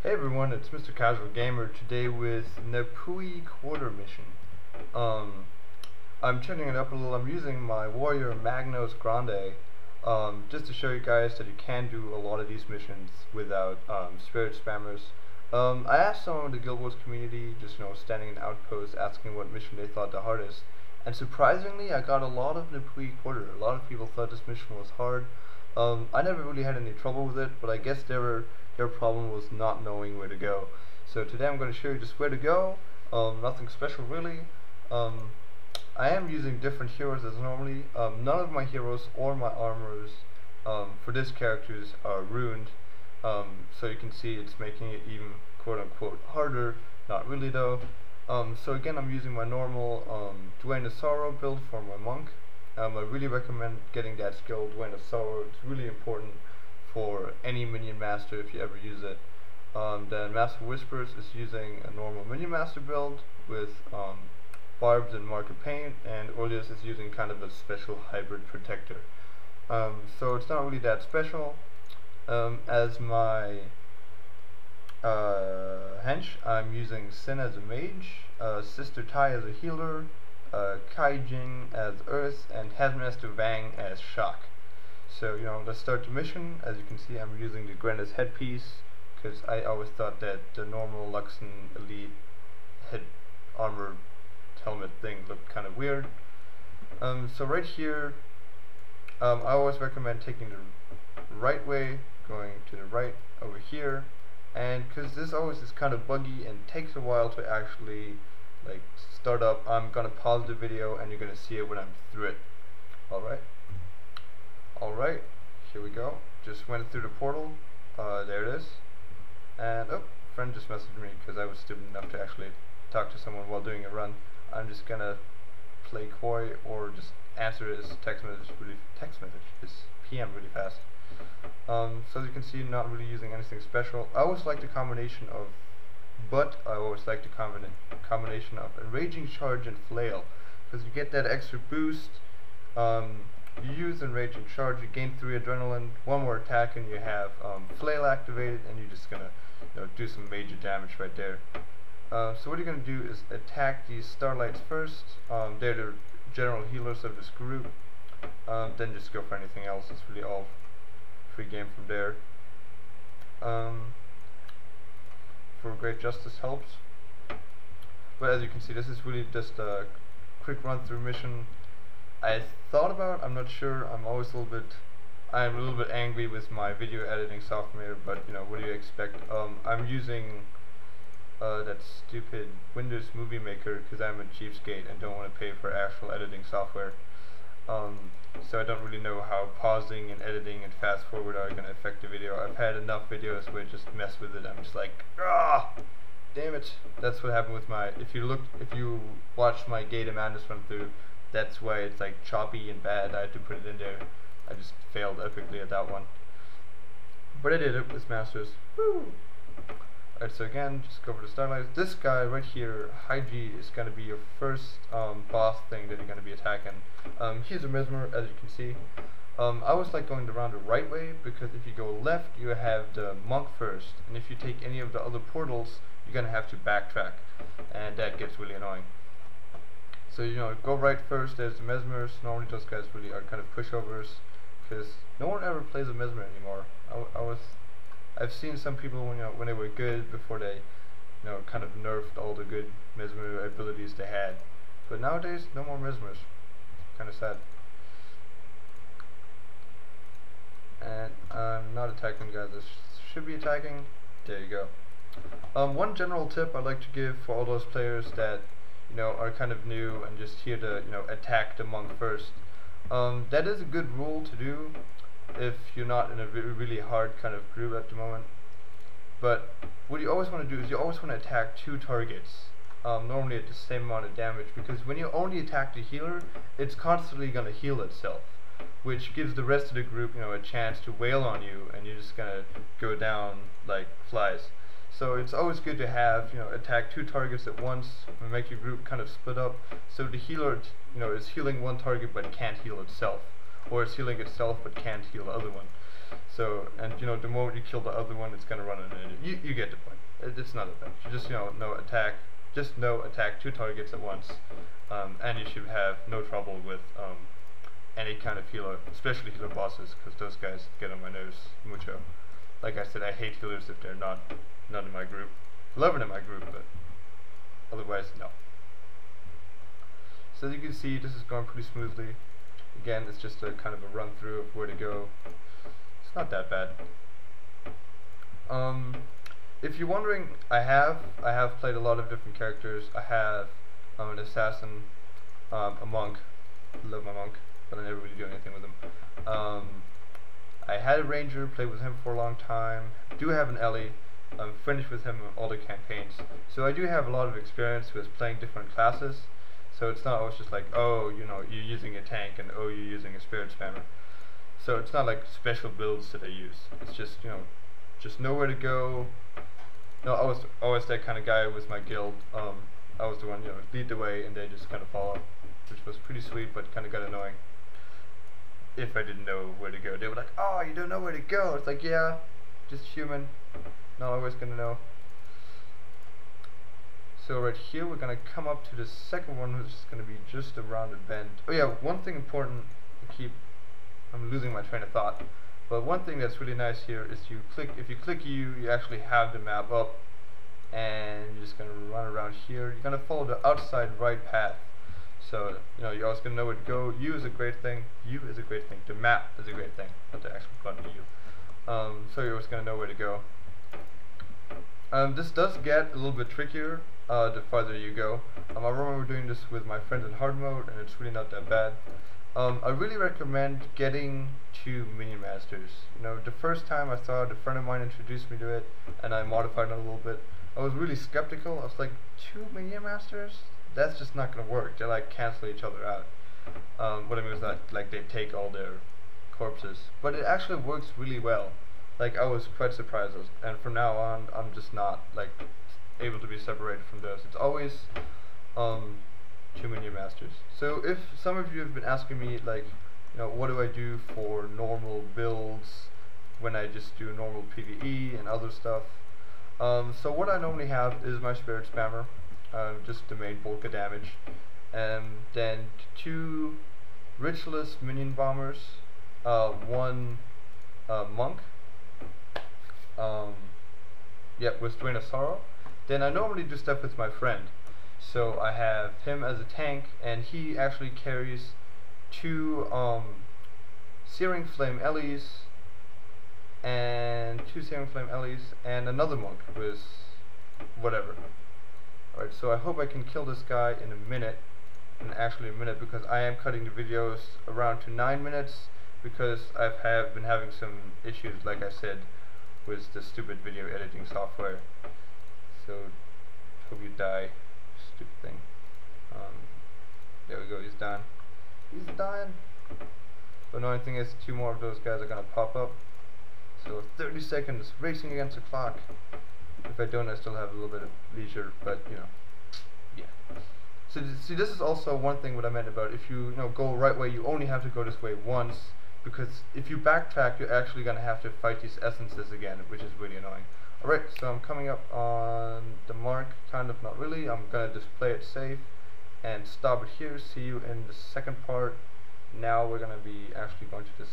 Hey everyone, it's MrCasualgamer today with Nahpui quarter mission. I'm turning it up a little. I'm using my warrior Magnos Grande just to show you guys that you can do a lot of these missions without spirit spammers. I asked someone in the Guild Wars community, just standing in outposts, asking what mission they thought the hardest, and surprisingly I got a lot of Nahpui quarter. A lot of people thought this mission was hard. I never really had any trouble with it, but I guess their problem was not knowing where to go. So today I'm going to show you just where to go. Nothing special really. I am using different heroes as normally. None of my heroes or my armors for this characters are ruined. So you can see it's making it even quote unquote harder. Not really though. So again, I'm using my normal Duane of Sorrow build for my monk. I really recommend getting that skill, Duane of Sorrow. It's really important for any minion master if you ever use it. Then Master Whispers is using a normal minion master build with barbs and marker paint, and Olias is using kind of a special hybrid protector. So it's not really that special. As my hench, I'm using Sin as a mage, Sister Tai as a healer, Kai Jing as Earth, and Headmaster Vang as Shock. So let's start the mission. As you can see, I'm using the Grande's headpiece because I always thought that the normal Luxon Elite head armor helmet thing looked kind of weird. So right here, I always recommend taking the right way, going to the right over here, and because this always is kind of buggy and takes a while to actually start up, I'm gonna pause the video and you're gonna see it when I'm through it. Alright, here we go. Just went through the portal. There it is. And friend just messaged me because I was stupid enough to actually talk to someone while doing a run. I'm just gonna play coy or just answer his his PM really fast. So as you can see, not really using anything special. I always like the combination of combination of Enraging Charge and Flail, because you get that extra boost. You use Enraging Charge, you gain 3 adrenaline, 1 more attack, and you have Flail activated, and you're just gonna do some major damage right there. So what you're gonna do is attack these Starlights first. They're the general healers of this group. Then just go for anything else. It's really all free game from there. For Great Justice helps. But as you can see, this is really just a quick run through mission. I thought about, I'm not sure, I'm a little bit angry with my video editing software, but what do you expect? I'm using that stupid Windows Movie Maker because I'm a cheapskate and don't want to pay for actual editing software. So I don't really know how pausing and editing and fast forward are going to affect the video. I've had enough videos where I just mess with it. I'm just like, damn it. That's what happened with my, if you watched my Gate of Madness run through, that's why it's like choppy and bad. I had to put it in there. I just failed epically at that one. But I did it with Masters. Woo! Alright, so again, just go over to Starlight. This guy right here, Hygie, is going to be your first boss thing that you're going to be attacking. He's a Mesmer, as you can see. I always like going around the right way, because if you go left, you have the monk first, and if you take any of the other portals, you're going to have to backtrack, and that gets really annoying. So go right first. There's the Mesmers. Normally those guys really are kind of pushovers, because no one ever plays a Mesmer anymore. I've seen some people when they were good before they kind of nerfed all the good Mesmer abilities they had, but nowadays no more Mesmers. Kind of sad. And I'm not attacking guys that should be attacking. There you go. One general tip I'd like to give for all those players that are kind of new and just here to attack the monk first. That is a good rule to do if you're not in a really hard kind of group at the moment. But what you always want to do is you always want to attack 2 targets, normally at the same amount of damage, because when you only attack the healer, it's constantly going to heal itself, which gives the rest of the group a chance to wail on you, and you're just going to go down like flies. So it's always good to have attack 2 targets at once and make your group kind of split up, so the healer is healing 1 target but it can't heal itself. or it's healing itself but can't heal the other one. So, and you know, the moment you kill the other one, it's gonna run in it. You get the point. It's not a thing. You just, you know, no attack 2 targets at once, and you should have no trouble with any kind of healer, especially healer bosses, because those guys get on my nerves mucho. Like I said, I hate healers if they're not in my group. Love them in my group, but otherwise, no. So as you can see, this is going pretty smoothly. Again, it's just a kind of a run through of where to go. It's not that bad. If you're wondering, I have played a lot of different characters. I have an assassin, a monk. Love my monk, but I never really do anything with him. I had a ranger, played with him for a long time. Do have an Ellie. I'm finished with him in all the campaigns. So I do have a lot of experience with playing different classes. So it's not always just like, oh, you know, you're using a tank and oh, you're using a spirit spammer. So it's not like special builds that I use. It's just, you know, just know where to go. No, I was always that kind of guy with my guild. I was the one, you know, lead the way and they just kind of follow, which was pretty sweet, but kind of got annoying. If I didn't know where to go, they were like, oh, you don't know where to go. It's like, yeah, just human. Not always gonna know. So right here we're gonna come up to the second one, which is gonna be just a rounded bend. Oh yeah, one thing important to keep, I'm losing my train of thought, but one thing that's really nice here is if you click U, you actually have the map up, and you're just gonna run around here. You're gonna follow the outside right path. So, you know, you're always gonna know where to go. U is a great thing. U is a great thing. The map is a great thing. Not the actual button U. So you're always gonna know where to go. This does get a little bit trickier the farther you go. I remember doing this with my friends in hard mode, and it's really not that bad. I really recommend getting to Minion Masters. You know, the first time I saw it, a friend of mine introduced me to it, and I modified it a little bit. I was really skeptical. I was like, 2 Minion Masters? That's just not gonna work. They like cancel each other out. What I mean is that like they take all their corpses, but it actually works really well. Like I was quite surprised, and from now on, I'm just not like able to be separated from those. It's always 2 Minion Masters. So if some of you have been asking me like, you know, what do I do for normal builds when I just do normal PvE and other stuff? So what I normally have is my spirit spammer, just the main bulk of damage, and then 2 ritualist minion bombers, 1 monk, with Drain of Sorrow. Then I normally do stuff with my friend. So I have him as a tank, and he actually carries 2 Searing Flame Ellies, and 2 Searing Flame Ellies, and another monk with whatever. Alright, so I hope I can kill this guy in a minute, because I am cutting the videos around to 9 minutes, because I've been having some issues, like I said, with the stupid video editing software. So, hope you die, stupid thing. There we go, he's done. He's dying. The annoying thing is 2 more of those guys are gonna pop up. So 30 seconds, racing against the clock. If I don't, I still have a little bit of leisure, but you know, yeah. So see, this is also one thing what I meant about if you go right way, you only have to go this way once, because if you backtrack, you're actually gonna have to fight these essences again, which is really annoying. Alright, so I'm coming up on the mark, kind of, not really. I'm gonna display it safe and stop it here. See you in the second part. Now we're gonna be actually going to the